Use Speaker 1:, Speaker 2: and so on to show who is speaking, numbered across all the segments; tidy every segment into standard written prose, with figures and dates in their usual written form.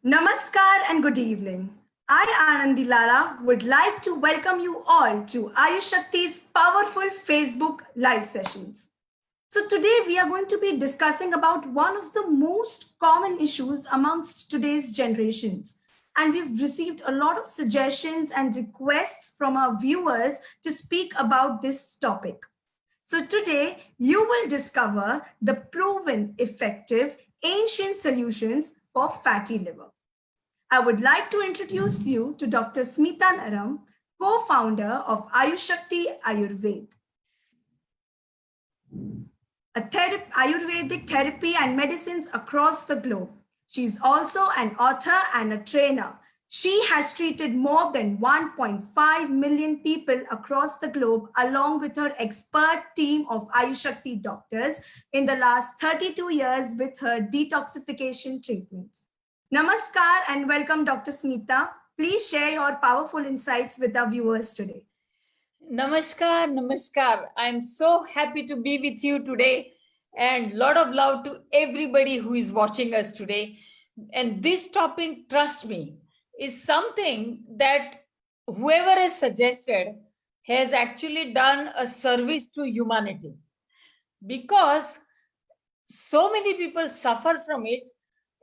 Speaker 1: Namaskar and good evening. I, Anandi Lala, would like to welcome you all to Ayush Shakti's powerful Facebook live sessions. So today we are going to be discussing about one of the most common issues amongst today's generations. And we've received a lot of suggestions and requests from our viewers to speak about this topic. So today you will discover the proven effective ancient solutions for fatty liver. I would like to introduce you to Dr. Smita Naram, co-founder of Ayush Shakti Ayurved, Ayurvedic therapy and medicines across the globe. She's also an author and a trainer. She has treated more than 1.5 million people across the globe, along with her expert team of Ayush Shakti doctors in the last 32 years with her detoxification treatments. Namaskar and welcome, Dr. Smita. Please share your powerful insights with our viewers today.
Speaker 2: Namaskar, namaskar. I'm so happy to be with you today, and lot of love to everybody who is watching us today. And this topic, trust me, is something that whoever has suggested has actually done a service to humanity, because so many people suffer from it,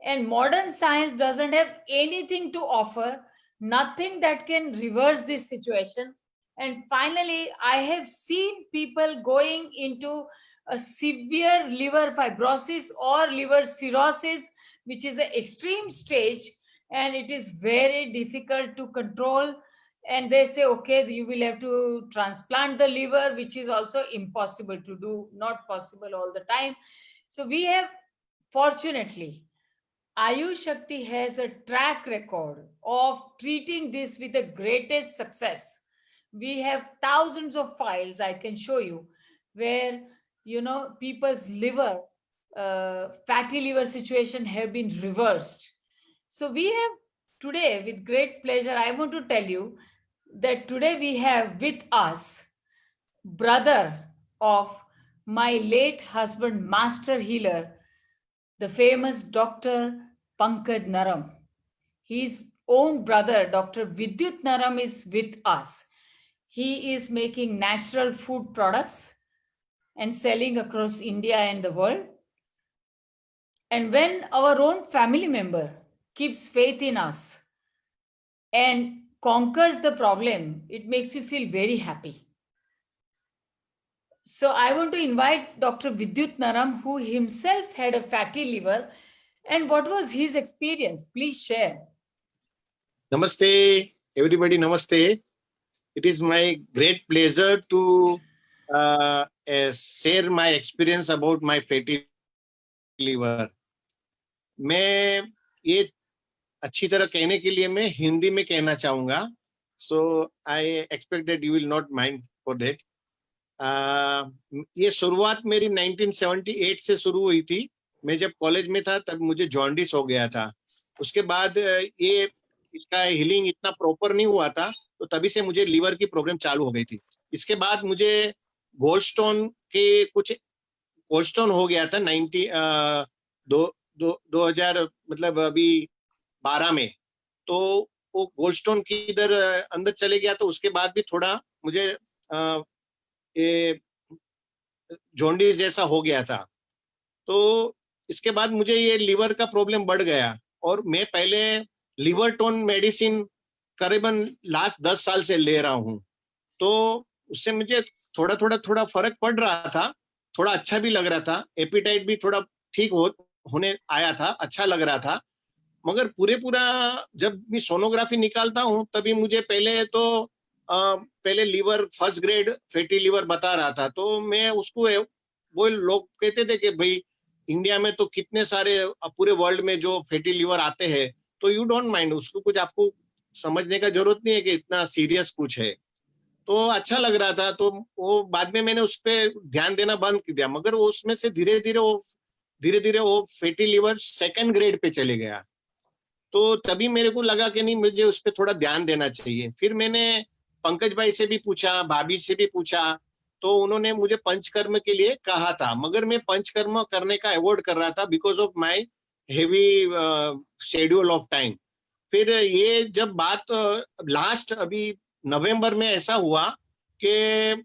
Speaker 2: and modern science doesn't have anything to offer, nothing that can reverse this situation. And finally, I have seen people going into a severe liver fibrosis or liver cirrhosis, which is an extreme stage, and it is very difficult to control. And they say, okay, you will have to transplant the liver, which is also impossible to do, not possible all the time. So we have, fortunately, Ayush Shakti has a track record of treating this with the greatest success. We have thousands of files I can show you where people's liver, fatty liver situation have been reversed. So we have today, with great pleasure, I want to tell you that today we have with us brother of my late husband, master healer, the famous Dr. Pankaj Naram. His own brother, Dr. Vidyut Naram, is with us. He is making natural food products and selling across India and the world. And when our own family member keeps faith in us and conquers the problem, it makes you feel very happy. So I want to invite Dr. Vidyut Naram, who himself had a fatty liver. And what was his experience? Please share.
Speaker 3: Namaste, everybody. Namaste. It is my great pleasure to share my experience about my fatty liver. मैं ये अच्छी तरह कहने के लिए मैं हिंदी में कहना चाहूँगा. So I expect that you will not mind for that. ये शुरुआत मेरी 1978 से शुरू हुई थी. मैं जब कॉलेज में था तब मुझे जॉन्डिस हो गया था. उसके बाद ये इसका हीलिंग इतना प्रॉपर नहीं हुआ था, तो तभी से मुझे लीवर की प्रॉब्लम चालू हो गई थी. इसके बाद मुझे गोल्डस्टोन हो गया था 2000 मतलब अभी 12 में. तो वो गोल्डस्टोन की इधर अंदर चले गया, तो उसके बाद भी थोड़ा मुझे ये जॉन्डिस जैसा हो गया था. तो इसके बाद मुझे ये लीवर का प्रॉब्लम बढ़ गया, और मैं पहले लिवर टोन मेडिसिन करीबन लास्ट 10 साल से ले रहा हूँ. तो उससे मुझे थोड़ा फर्क पड़ रहा था, थोड़ा अच्छा भी लग रहा था, एपिटाइट भी थोड़ा ठीक होने आया था, अच्छा लग रहा था. मगर पूरा जब मैं सोनोग्राफी निकालता हूँ तभी मुझे पहले liver first grade fatty liver बता रहा था. तो मैं उसको, वो लोग कहते थे कि भाई इंडिया में तो कितने सारे पूरे वर्ल्ड में जो फैटी लीवर आते हैं, तो यू डोंट माइंड, उसको कुछ आपको समझने का जरूरत नहीं है कि इतना सीरियस कुछ है. तो अच्छा लग रहा था. तो वो बाद में मैंने उस पर ध्यान देना बंद कर दिया, मगर वो उसमें से धीरे धीरे वो fatty liver second grade pay चले गया. तो तभी मेरे को लगा कि नहीं, मुझे उस पर थोड़ा ध्यान देना चाहिए. फिर मैंने पंकज भाई से भी पूछा, भाभी से भी पूछा, तो उन्होंने मुझे पंचकर्म के लिए कहा था, मगर मैं पंचकर्म करने का अवॉइड कर रहा था because of my heavy schedule of time. फिर ये जब बात लास्ट अभी नवंबर में ऐसा हुआ कि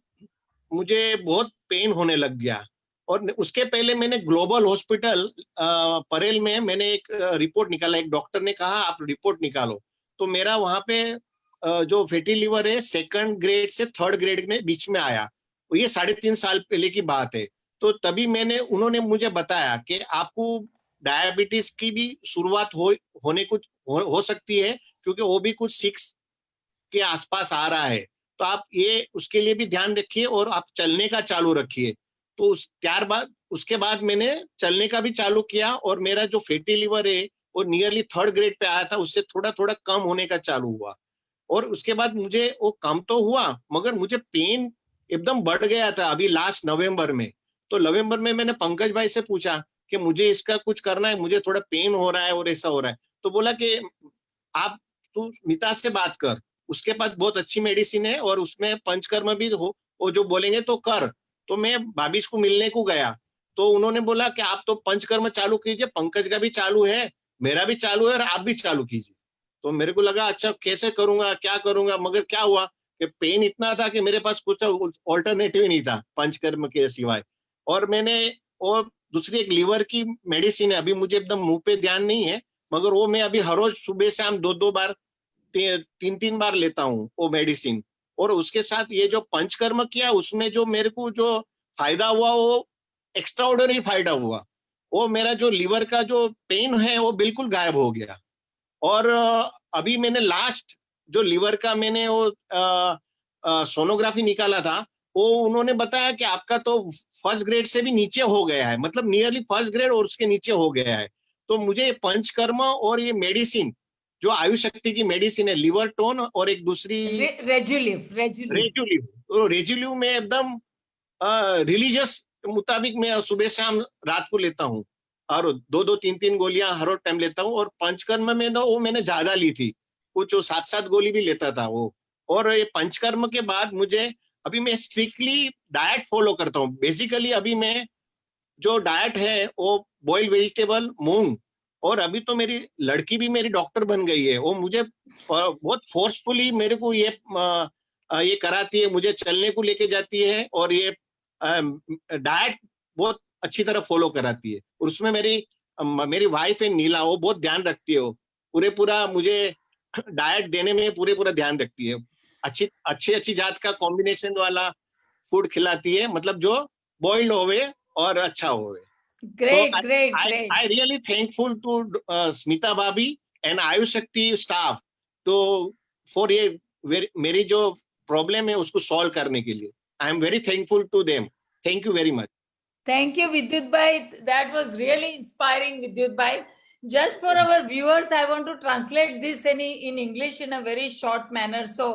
Speaker 3: मुझे बहुत पेन होने लग गया, और उसके पहले मैंने ग्लोबल हॉस्पिटल परेल में मैंने एक रिपोर्ट निकाला। एक डॉक्टर ने कहा आप रिपोर्ट निकालो, तो मेरा वहां पे जो फैटी लिवर है 2nd ग्रेड से 3rd ग्रेड में बीच में आया। ये 3.5 साल पहले की बात है। तो तभी उन्होंने मुझे बताया कि आपको डायबिटीज की भी शुरुआत होने कुछ हो सकती है, क्योंकि वो भी कुछ 6 के आसपास आ रहा है। तो आप ये उसके लिए भी ध्यान रखिए और आप चलने का चालू रखिए। तो उसके बाद मैंने चलने का भी चालू किया, और मेरा जो फैटी लिवर है वो नियरली 3rd ग्रेड पे आया था, उससे थोड़ा थोड़ा कम होने का चालू हुआ। और उसके बाद मुझे वो कम तो हुआ, मगर मुझे पेन एकदम बढ़ गया था अभी लास्ट नवंबर में। तो नवंबर में मैंने पंकज भाई से पूछा कि मुझे इसका कुछ करना है, मुझे थोड़ा पेन हो रहा है और ऐसा हो रहा है। तो बोला कि आप तू मिता से बात कर, उसके पास बहुत अच्छी मेडिसिन है और उसमें पंचकर्म भी हो, वो जो बोलेंगे तो कर। तो मैं भाभी को मिलने को गया, तो उन्होंने बोला कि आप तो पंचकर्म चालू कीजिए, पंकज का भी चालू है, मेरा भी चालू है, और आप भी चालू कीजिए। तो मेरे को लगा अच्छा कैसे करूंगा, क्या करूंगा, मगर क्या हुआ कि पेन इतना था कि मेरे पास कुछ ऑल्टरनेटिव नहीं था पंचकर्म के सिवाय। और मैंने वो दूसरी एक लीवर की मेडिसिन है, अभी मुझे एकदम मुंह पे ध्यान नहीं है, मगर वो मैं अभी हर रोज सुबह शाम 2-2 बार 3-3 बार लेता हूँ वो मेडिसिन। और उसके साथ ये जो पंचकर्म किया उसमें जो मेरे को जो फायदा हुआ वो एक्स्ट्रा ऑर्डिनरी फायदा हुआ। वो मेरा जो लीवर का जो पेन है वो बिल्कुल गायब हो गया। और अभी मैंने लास्ट जो लीवर का मैंने वो सोनोग्राफी निकाला था, वो उन्होंने बताया कि आपका तो 1st ग्रेड से भी नीचे हो गया है, मतलब नियरली 1st ग्रेड और उसके नीचे हो गया है। तो मुझे पंचकर्म और ये मेडिसिन जो आयुष शक्ति की मेडिसिन है लिवर टोन और एक दूसरी
Speaker 2: रेजुलिव रेजुलिव
Speaker 3: रेजुलिव, तो रेजुलिव में एकदम रिलीजियस मुताबिक मैं सुबह शाम रात को लेता हूँ, और 2-2 3-3 गोलियां हर टाइम लेता हूँ। और पंचकर्म में ना वो मैंने ज्यादा ली थी, कुछ 7-7 गोली भी लेता था वो। और ये पंचकर्म के बाद मुझे अभी मैं स्ट्रिक्टली डाइट फॉलो करता हूँ। बेसिकली अभी मैं जो डाइट है वो बॉइल्ड वेजिटेबल, मूंग, और अभी तो मेरी लड़की भी मेरी डॉक्टर बन गई है, वो मुझे बहुत फोर्सफुली मेरे को ये कराती है, मुझे चलने को लेके जाती है, और ये डाइट बहुत अच्छी तरह फॉलो कराती है। और उसमें मेरी वाइफ है नीला, वो बहुत ध्यान रखती है, वो पूरा मुझे डाइट देने में पूरा ध्यान रखती है। अच्छी जात का कॉम्बिनेशन वाला फूड खिलाती है, मतलब जो बॉइल्ड होवे और अच्छा होवे। So
Speaker 2: great great great
Speaker 3: I really thankful to Smita Bhabhi and Ayush Shakti staff तो for ये मेरी जो प्रॉब्लम है उसको सॉल्व करने के लिए। I am very thankful to them. Thank you very much.
Speaker 2: Thank you, Vidyut Bhai. That was really inspiring, Vidyut Bhai. Just for our viewers, I want to translate this in English in a very short manner. So,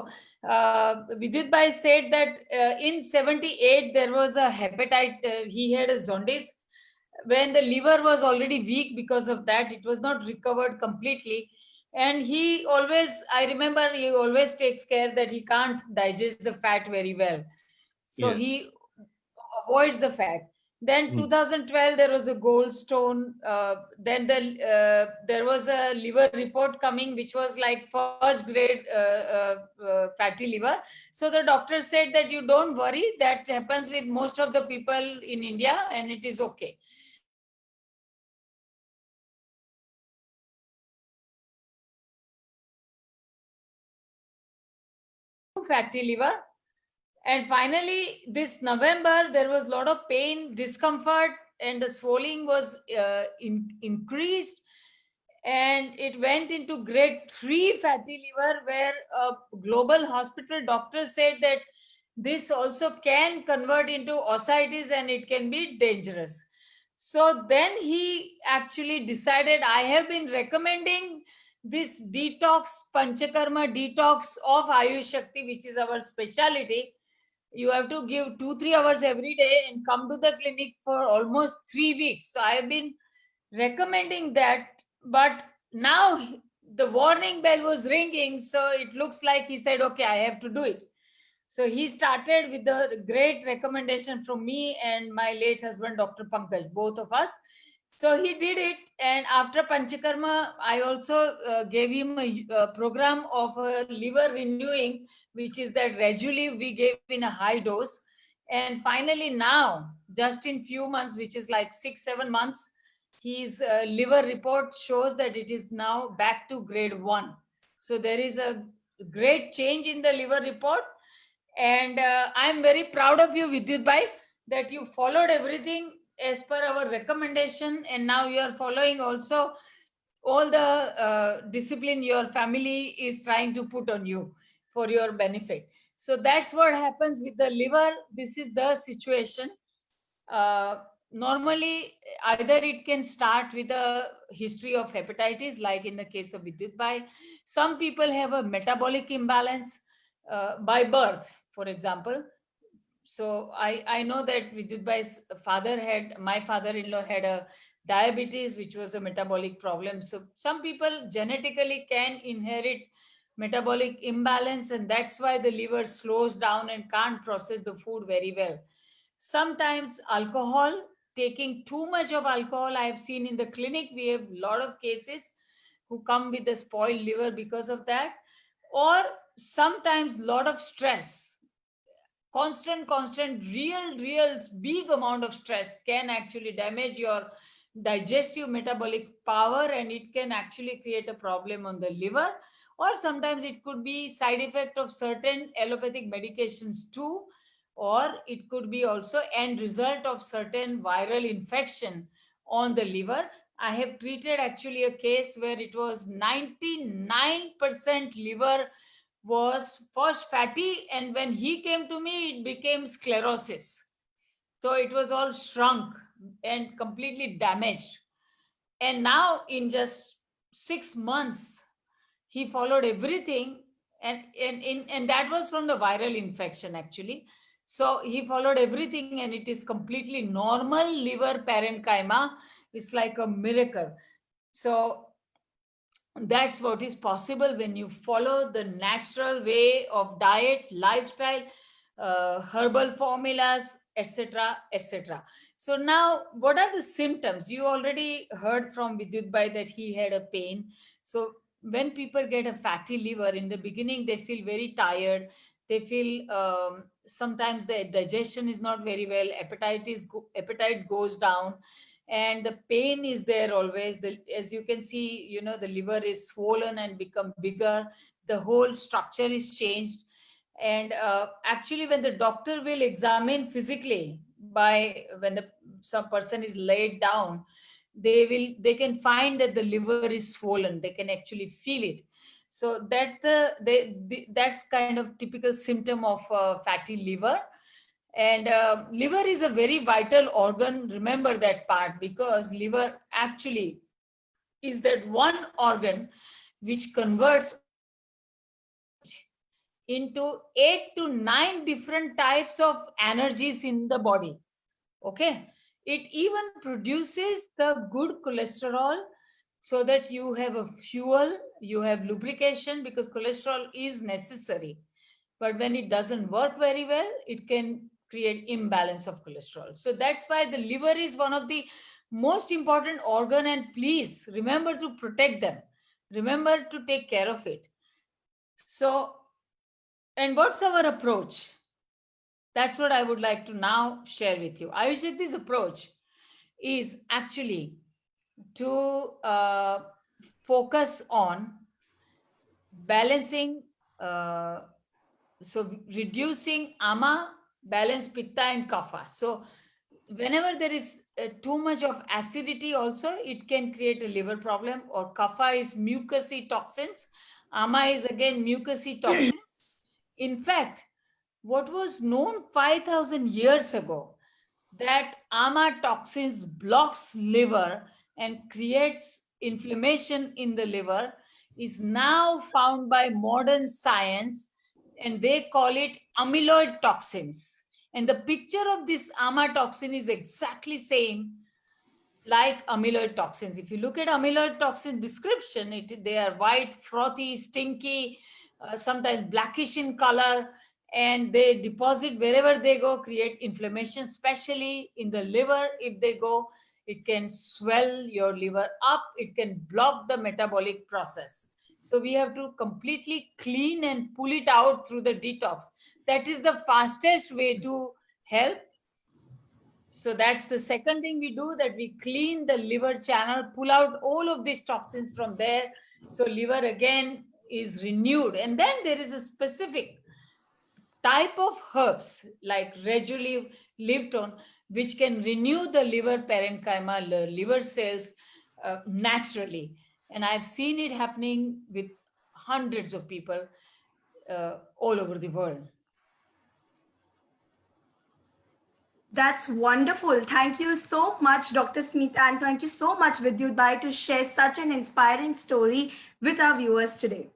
Speaker 2: Vidyut Bhai said that in 78, there was a hepatite, he had a jaundice. When the liver was already weak because of that, it was not recovered completely. And he always, I remember, he always takes care that he can't digest the fat very well. So
Speaker 3: Yes.
Speaker 2: he avoids the fat. Then 2012 there was a gallstone. Then there was a liver report coming, which was like 1st grade fatty liver. So the doctor said that you don't worry, that happens with most of the people in India, and it is okay. Fatty liver. And finally, this November, there was a lot of pain, discomfort, and the swelling was increased. And it went into grade 3 fatty liver, where a global hospital doctor said that this also can convert into ascites and it can be dangerous. So then he actually decided, I have been recommending this detox, Panchakarma detox of Ayush Shakti, which is our specialty. You have to give 2-3 hours every day and come to the clinic for almost 3 weeks. So I have been recommending that, but now the warning bell was ringing, so it looks like he said, okay, I have to do it. So he started with the great recommendation from me and my late husband, Dr. Pankaj, both of us. So he did it, and after Panchakarma, I also gave him a program of liver renewing, which is that gradually we gave in a high dose. And finally, now, just in few months, which is like 6-7 months, his liver report shows that it is now back to grade 1. So there is a great change in the liver report. And I'm very proud of you, Vidyut Bhai, that you followed everything as per our recommendation, and now you are following also all the discipline your family is trying to put on you for your benefit. So that's what happens with the liver. This is the situation. uh, Normally, either it can start with a history of hepatitis, like in the case of Vidyut Bhai. Some people have a metabolic imbalance by birth, for example. So I know that Vidyut Bhai's father had, my father-in-law had a diabetes, which was a metabolic problem. So some people genetically can inherit metabolic imbalance, and that's why the liver slows down and can't process the food very well. Sometimes alcohol, taking too much of alcohol, I have seen in the clinic, we have a lot of cases who come with a spoiled liver because of that. Or sometimes lot of stress, constant real big amount of stress can actually damage your digestive metabolic power, and it can actually create a problem on the liver. Or sometimes it could be side effect of certain allopathic medications too, or it could be also end result of certain viral infection on the liver. I have treated actually a case where it was 99% liver was first fatty, and when he came to me it became sclerosis. So it was all shrunk and completely damaged. And now in just 6 months he followed everything, and that was from the viral infection actually. So he followed everything, and it is completely normal liver parenchyma. It's like a miracle. So that's what is possible when you follow the natural way of diet, lifestyle, herbal formulas, etc., etc. So now, what are the symptoms? You already heard from Vidyut Bhai that he had a pain. So when people get a fatty liver in the beginning, they feel very tired. They feel sometimes the digestion is not very well. Appetite goes down, and the pain is there always. As you can see, the liver is swollen and become bigger. The whole structure is changed. And actually, when the doctor will examine physically, by when the some person is laid down, they can find that the liver is swollen. They can actually feel it. So that's kind of typical symptom of fatty liver. And liver is a very vital organ. Remember that part, because liver actually is that one organ which converts into 8 to 9 different types of energies in the body. Okay. It even produces the good cholesterol, so that you have a fuel, you have lubrication, because cholesterol is necessary. But when it doesn't work very well, it can create imbalance of cholesterol. So that's why the liver is one of the most important organ, and please remember to protect them. Remember to take care of it. So, and what's our approach? That's what I would like to now share with you. Ayush Shakti's approach is actually to focus on balancing, so reducing ama, balance pitta and kapha. So whenever there is too much of acidity also, it can create a liver problem. Or kapha is mucousy toxins, ama is again mucousy toxins. In fact, what was known 5,000 years ago, that ama toxins blocks liver and creates inflammation in the liver, is now found by modern science, and they call it amyloid toxins. And the picture of this ama toxin is exactly same like amyloid toxins. If you look at amyloid toxin description, they are white, frothy, stinky, sometimes blackish in color, and they deposit wherever they go, create inflammation, especially in the liver if they go. it can swell your liver up, it can block the metabolic process. So we have to completely clean and pull it out through the detox. That is the fastest way to help. So that's the second thing we do, that we clean the liver channel, pull out all of these toxins from there. So liver again is renewed. And then there is a specific type of herbs like Rejulive, Livton, which can renew the liver parenchyma, the liver cells naturally. And I've seen it happening with hundreds of people all over the world.
Speaker 1: That's wonderful. Thank you so much, Dr. Smith, and thank you so much, Vidyut Bai, to share such an inspiring story with our viewers today.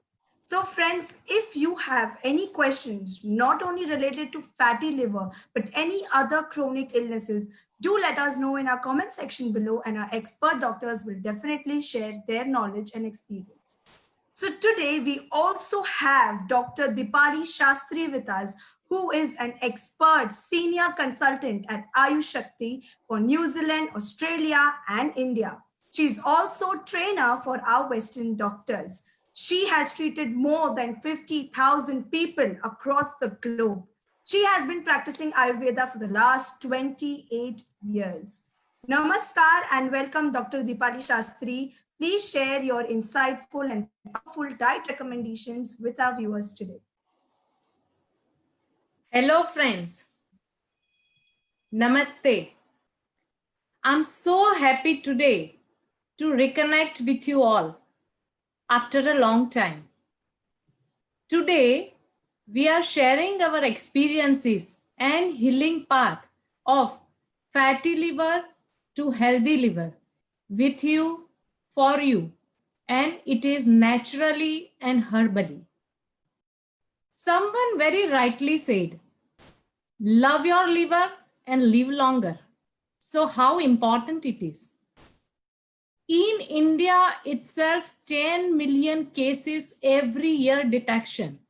Speaker 1: So friends, if you have any questions, not only related to fatty liver, but any other chronic illnesses, do let us know in our comment section below, and our expert doctors will definitely share their knowledge and experience. So today we also have Dr. Dipali Shastri with us, who is an expert senior consultant at Ayush Shakti for New Zealand, Australia, and India. She is also a trainer for our Western doctors. She has treated more than 50,000 people across the globe. She has been practicing Ayurveda for the last 28 years. Namaskar and welcome, Dr. Dipali Shastri. Please share your insightful and powerful diet recommendations with our viewers today.
Speaker 4: Hello friends, Namaste. I'm so happy today to reconnect with you all after a long time. Today, we are sharing our experiences and healing path of fatty liver to healthy liver with you, for you, and it is naturally and herbally. Someone very rightly said, love your liver and live longer. So how important it is. In India itself, 10 million cases every year detection.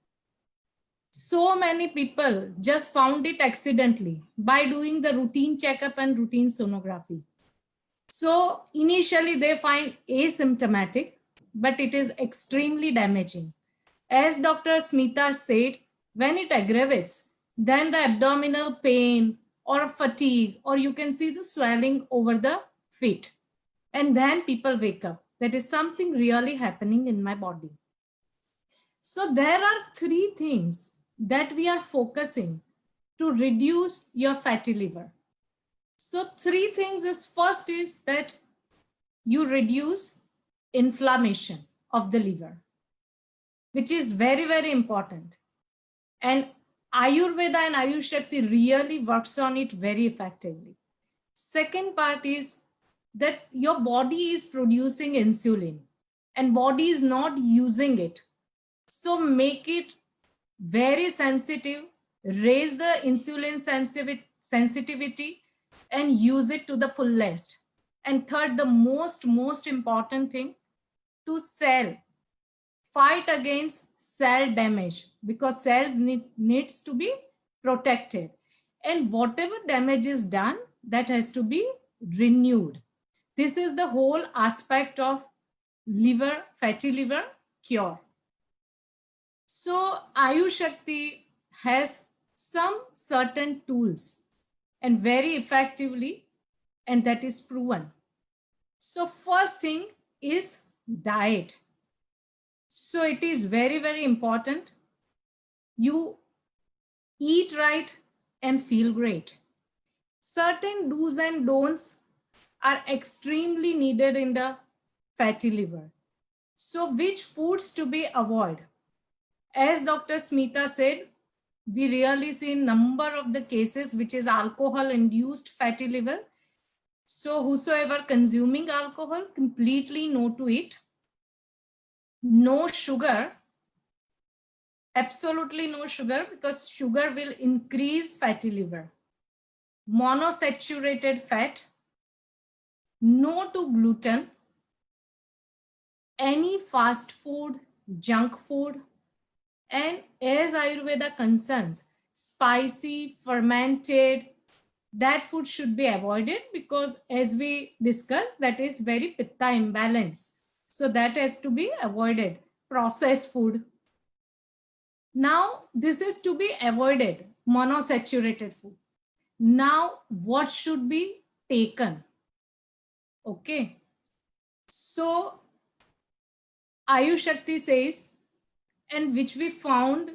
Speaker 4: So many people just found it accidentally by doing the routine checkup and routine sonography. So initially they find asymptomatic, but it is extremely damaging. As Dr. Smita said, when it aggravates, then the abdominal pain or fatigue, or you can see the swelling over the feet. And then people wake up. That is something really happening in my body. So there are three things that we are focusing to reduce your fatty liver. So three things is, first is that you reduce inflammation of the liver, which is very, very important. And Ayurveda and Ayush Shakti really works on it very effectively. Second part is that your body is producing insulin and body is not using it. So make it very sensitive, raise the insulin sensitivity and use it to the fullest. And third, the most important thing, to fight against cell damage, because cells needs to be protected. And whatever damage is done, that has to be renewed. This is the whole aspect of liver, fatty liver cure. So Ayush Shakti has some certain tools and very effectively, and that is proven. So first thing is diet. So it is very, very important. You eat right and feel great. Certain do's and don'ts are extremely needed in the fatty liver. So which foods to be avoided? As Dr. Smita said, we really see a number of the cases which is alcohol-induced fatty liver. So whosoever consuming alcohol, completely no to it. No sugar, absolutely no sugar, because sugar will increase fatty liver. Monosaturated fat, no to gluten, any fast food, junk food, and as Ayurveda concerns, spicy, fermented, that food should be avoided, because as we discussed, that is very pitta imbalance. So that has to be avoided. Processed food. Now this is to be avoided, monosaturated food. Now what should be taken? Okay. So Ayush Shakti says, and which we found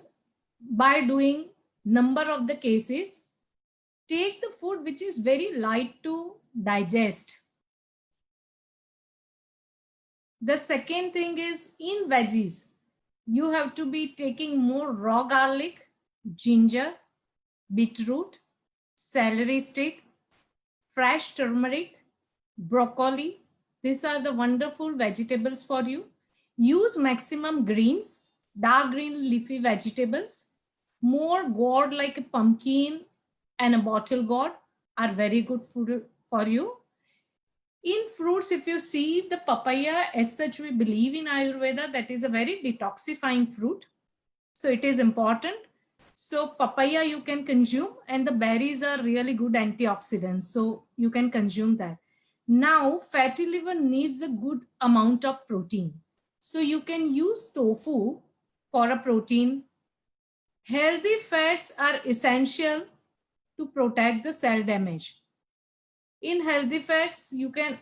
Speaker 4: by doing number of the cases, take the food which is very light to digest. The second thing is, in veggies, you have to be taking more raw garlic, ginger, beetroot, celery stick, fresh turmeric, broccoli. These are the wonderful vegetables for you. Use maximum greens, dark green leafy vegetables. More gourd like a pumpkin and a bottle gourd are very good food for you. In fruits, if you see the papaya, as such, we believe in Ayurveda that is a very detoxifying fruit. So it is important. So papaya you can consume, and the berries are really good antioxidants. So you can consume that. Now, fatty liver needs a good amount of protein. So you can use tofu for a protein. Healthy fats are essential to protect the cell damage. In healthy fats, you can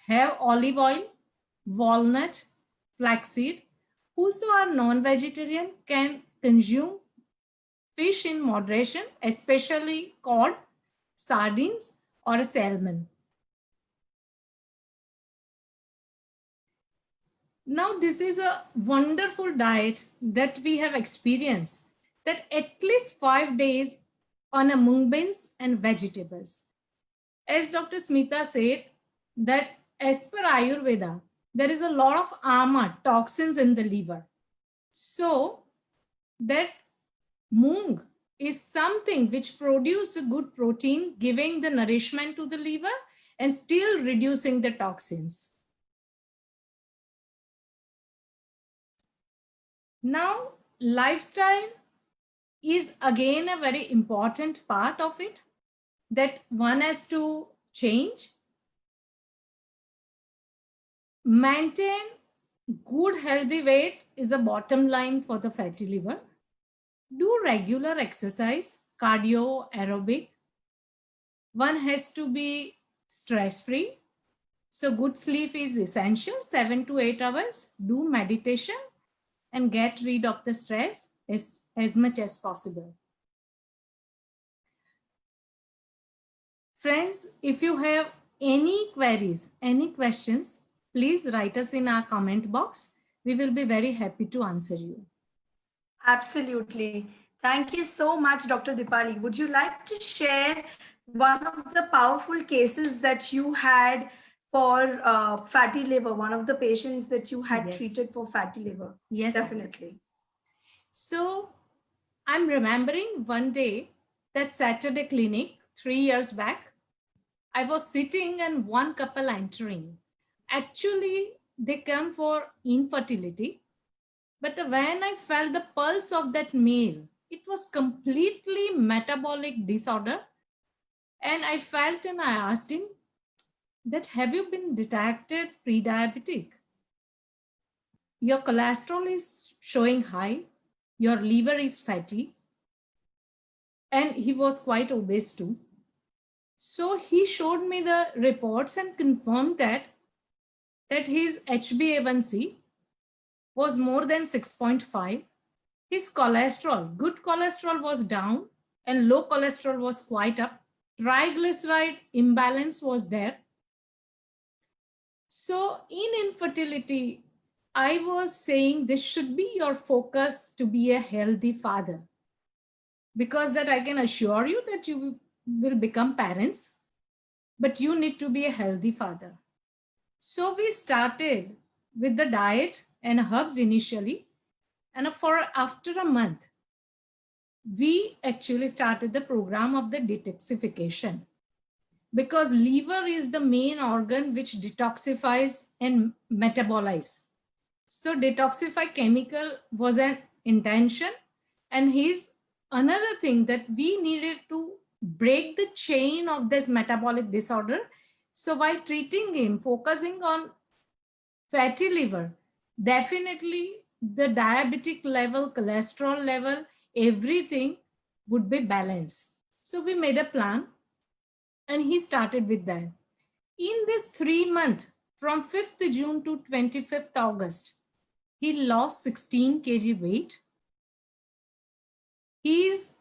Speaker 4: have olive oil, walnut, flaxseed. Whoso are non-vegetarian can consume fish in moderation, especially cod, sardines, or a salmon. Now, this is a wonderful diet that we have experienced, that at least 5 days on a mung beans and vegetables. As Dr. Smita said, that as per Ayurveda, there is a lot of ama, toxins in the liver. So that mung is something which produces a good protein, giving the nourishment to the liver and still reducing the toxins. Now, lifestyle is again a very important part of it, that one has to change. Maintain good healthy weight is a bottom line for the fatty liver. Do regular exercise, cardio, aerobic. One has to be stress-free. So good sleep is essential, 7 to 8 hours. Do meditation and get rid of the stress as much as possible. Friends, if you have any queries, any questions, please write us in our comment box. We will be very happy to answer you.
Speaker 1: Absolutely. Thank you so much, Dr. Dipali. Would you like to share one of the powerful cases that you had for fatty liver, one of the patients that you had
Speaker 4: Yes.
Speaker 1: treated for fatty liver?
Speaker 4: Yes,
Speaker 1: Definitely.
Speaker 4: So I'm remembering one day that Saturday clinic 3 years back. I was sitting and one couple entering. Actually, they come for infertility. But when I felt the pulse of that male, it was completely metabolic disorder. And I felt and I asked him that, have you been detected pre-diabetic? Your cholesterol is showing high, your liver is fatty, and he was quite obese too. So he showed me the reports and confirmed that his HbA1c was more than 6.5. His cholesterol, good cholesterol was down and low cholesterol was quite up. Triglyceride imbalance was there. So in infertility, I was saying this should be your focus to be a healthy father, because that I can assure you that you will become parents, but you need to be a healthy father. So we started with the diet and herbs initially, and after a month, we actually started the program of the detoxification, because liver is the main organ which detoxifies and metabolizes. So detoxify chemical was an intention, and here's another thing that we needed to break the chain of this metabolic disorder. So while treating him, focusing on fatty liver, definitely the diabetic level, cholesterol level, everything would be balanced. So we made a plan and he started with that. In this 3 months, from 5th June to 25th August, he lost 16 kg weight. His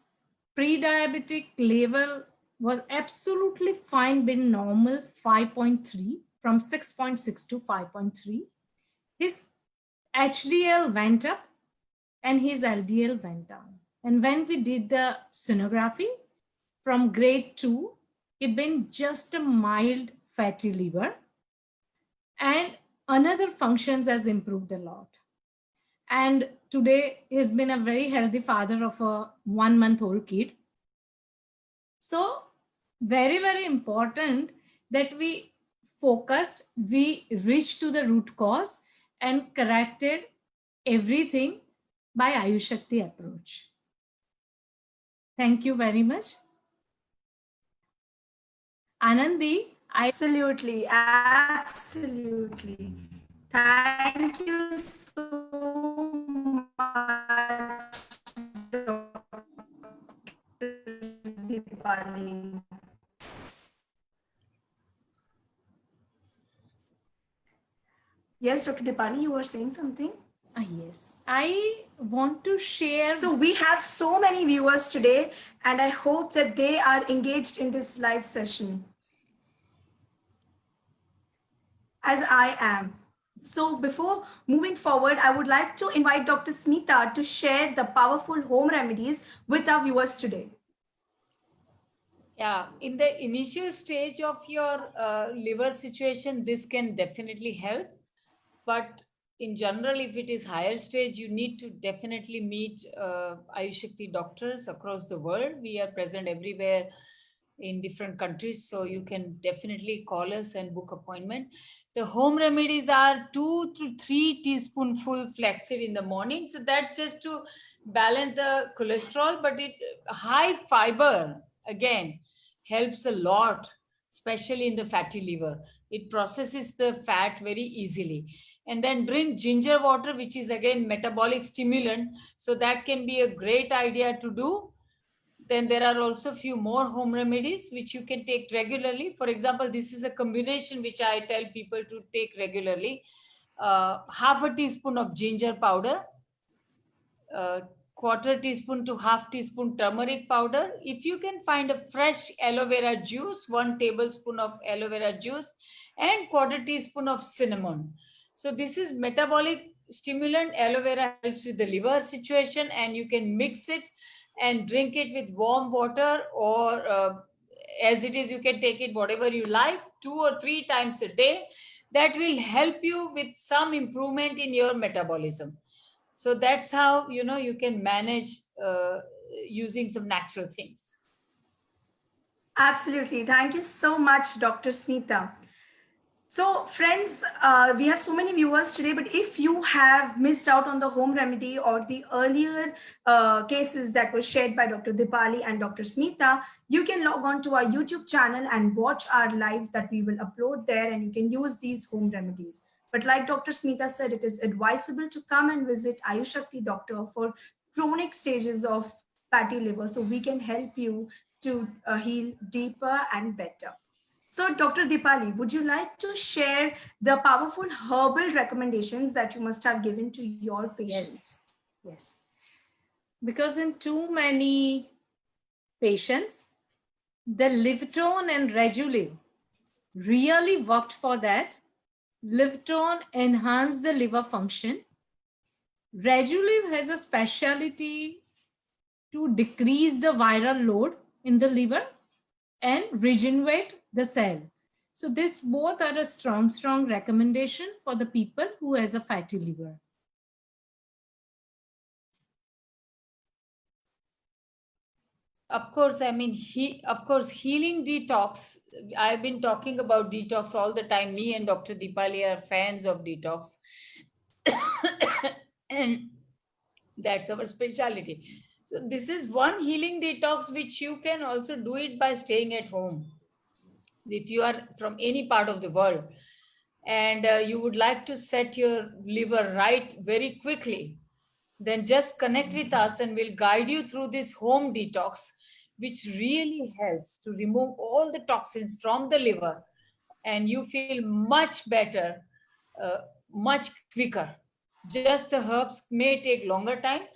Speaker 4: pre-diabetic level was absolutely fine, been normal 5.3, from 6.6 to 5.3. His HDL went up and his LDL went down. And when we did the sonography, from grade 2, it been just a mild fatty liver, and another functions has improved a lot. And today he's been a very healthy father of a 1-month-old kid. So very, very important that we focused, we reached to the root cause and corrected everything by Ayush Shakti approach. Thank you very much. Anandi,
Speaker 1: Absolutely, absolutely. Thank you so much, Dr. Dipali. Yes, Dr. Dipali, you were saying something?
Speaker 4: yes, I want to share.
Speaker 1: So we have so many viewers today, and I hope that they are engaged in this live session, as I am. So before moving forward, I would like to invite Dr. Smita to share the powerful home remedies with our viewers today.
Speaker 2: Yeah, in the initial stage of your liver situation, this can definitely help. But in general, if it is higher stage, you need to definitely meet Ayush Shakti doctors across the world. We are present everywhere in different countries, so you can definitely call us and book appointment. The home remedies are 2 to 3 teaspoonful flaxseed in the morning. So that's just to balance the cholesterol, but it high fiber again helps a lot, especially in the fatty liver. It processes the fat very easily. And then drink ginger water, which is again metabolic stimulant. So that can be a great idea to do. Then there are also a few more home remedies which you can take regularly. For example, this is a combination which I tell people to take regularly. Half a teaspoon of ginger powder, quarter teaspoon to half teaspoon turmeric powder. If you can find a fresh aloe vera juice, 1 tablespoon of aloe vera juice, and quarter teaspoon of cinnamon. So this is metabolic stimulant. Aloe vera helps with the liver situation, and you can mix it and drink it with warm water, or as it is, you can take it whatever you like, 2 or 3 times a day. That will help you with some improvement in your metabolism. So that's how you can manage using some natural things.
Speaker 1: Absolutely. Thank you so much, Dr. Smita. So friends, we have so many viewers today, but if you have missed out on the home remedy or the earlier cases that were shared by Dr. Dipali and Dr. Smita, you can log on to our YouTube channel and watch our live that we will upload there, and you can use these home remedies. But like Dr. Smita said, it is advisable to come and visit Ayush Shakti doctor for chronic stages of fatty liver, so we can help you to heal deeper and better. So, Dr. Dipali, would you like to share the powerful herbal recommendations that you must have given to your patients?
Speaker 4: Yes. Because in too many patients, the Livtone and Rejuliv really worked for that. Livtone enhanced the liver function. Rejuliv has a specialty to decrease the viral load in the liver and regenerate the cell. So this both are a strong recommendation for the people who has a fatty liver.
Speaker 2: Of course, I mean, healing detox. I've been talking about detox all the time. Me and Dr. Dipali are fans of detox. And that's our specialty. So this is one healing detox which you can also do it by staying at home. If you are from any part of the world and you would like to set your liver right very quickly, then just connect with us and we'll guide you through this home detox, which really helps to remove all the toxins from the liver and you feel much better, uh, much quicker. Just the herbs may take longer time.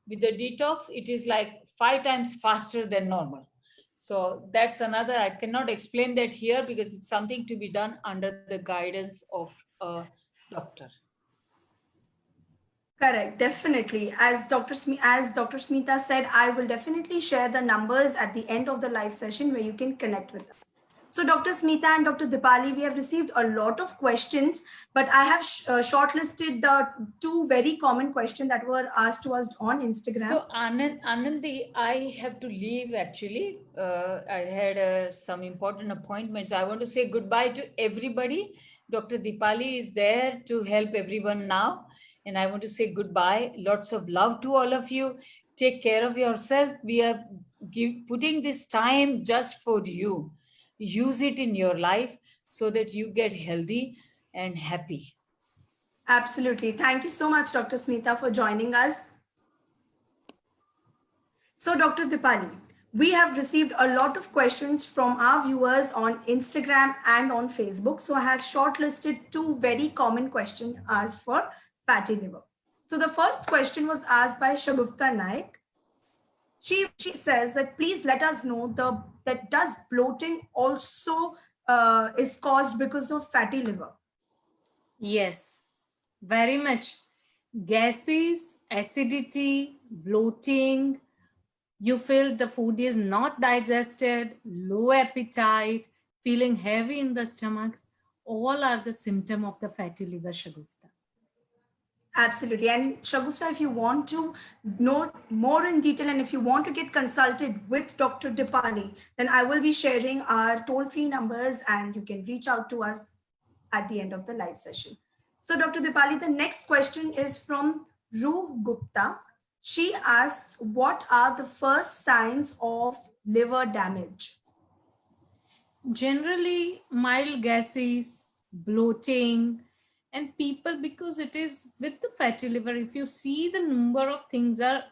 Speaker 2: With the detox, it is like 5 times faster than normal. So that's another, I cannot explain that here because it's something to be done under the guidance of a doctor.
Speaker 1: Correct, definitely. As Dr. Smita said, I will definitely share the numbers at the end of the live session where you can connect with us. So Dr. Smita and Dr. Dipali, we have received a lot of questions, but I have shortlisted the 2 very common questions that were asked to us on Instagram.
Speaker 2: So Anandi, I have to leave actually. I had some important appointments. I want to say goodbye to everybody. Dr. Dipali is there to help everyone now. And I want to say goodbye. Lots of love to all of you. Take care of yourself. We are putting this time just for you. Use it in your life so that you get healthy and happy.
Speaker 1: Absolutely. Thank you so much, Dr. Smita, for joining us. So, Dr. Dipali, we have received a lot of questions from our viewers on Instagram and on Facebook. So, I have shortlisted 2 very common questions asked for fatty liver. So, the first question was asked by Shagufta Naik. She says that please let us know that does bloating also is caused because of fatty liver?
Speaker 4: Yes, very much. Gases, acidity, bloating, you feel the food is not digested, low appetite, feeling heavy in the stomach, all are the symptom of the fatty liver, Shagufta.
Speaker 1: Absolutely. And Shagufta, if you want to know more in detail and if you want to get consulted with Dr. Dipali, then I will be sharing our toll-free numbers and you can reach out to us at the end of the live session. So Dr. Dipali, the next question is from Ruh Gupta. She asks, what are the first signs of liver damage?
Speaker 4: Generally, mild gases, bloating, and people, because it is with the fatty liver, if you see the number of things are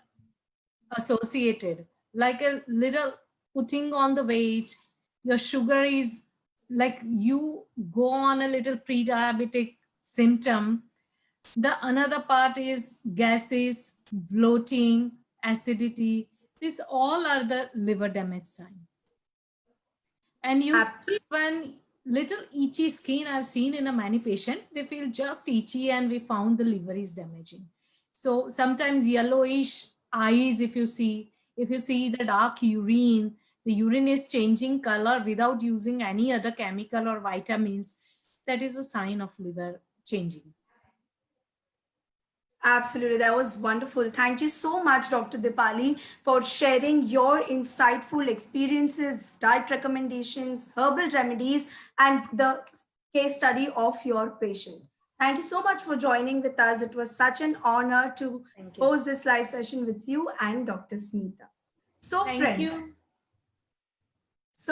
Speaker 4: associated, like a little putting on the weight, your sugar is like you go on a little pre-diabetic symptom. The another part is gases, bloating, acidity. These all are the liver damage sign. And you see one little itchy skin I've seen in a many patient, they feel just itchy and we found the liver is damaging. So sometimes yellowish eyes, if you see the dark urine, the urine is changing color without using any other chemical or vitamins, that is a sign of liver changing.
Speaker 1: Absolutely. That was wonderful. Thank you so much, Dr. Dipali, for sharing your insightful experiences, diet recommendations, herbal remedies, and the case study of your patient. Thank you so much for joining with us. It was such an honor to host this live session with you and Dr. Smita. So,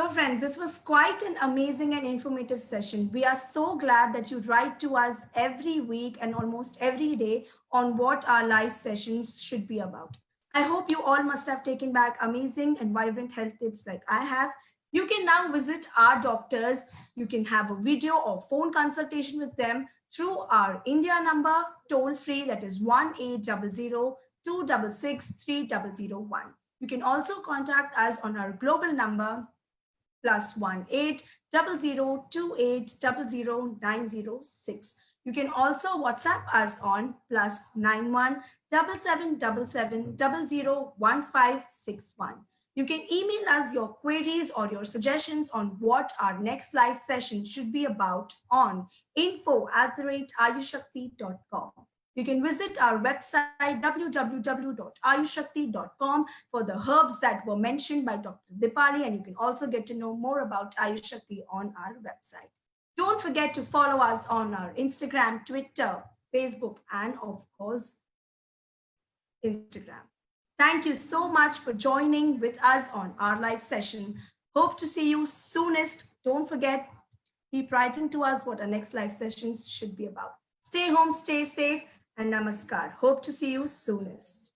Speaker 1: friends, this was quite an amazing and informative session. We are so glad that you write to us every week and almost every day on what our live sessions should be about. I hope you all must have taken back amazing and vibrant health tips like I have. You can now visit our doctors. You can have a video or phone consultation with them through our India number, toll free, that is 1-800-266-3001. You can also contact us on our global number, +1-800-2800-906. You can also WhatsApp us on +91 7777 001561. You can email us your queries or your suggestions on what our next live session should be about on info@ayushakti.com. You can visit our website www.ayushakti.com for the herbs that were mentioned by Dr. Dipali, and you can also get to know more about Ayush Shakti on our website. Don't forget to follow us on our Instagram, Twitter, Facebook, and of course, Instagram. Thank you so much for joining with us on our live session. Hope to see you soonest. Don't forget, keep writing to us what our next live sessions should be about. Stay home, stay safe, and namaskar. Hope to see you soonest.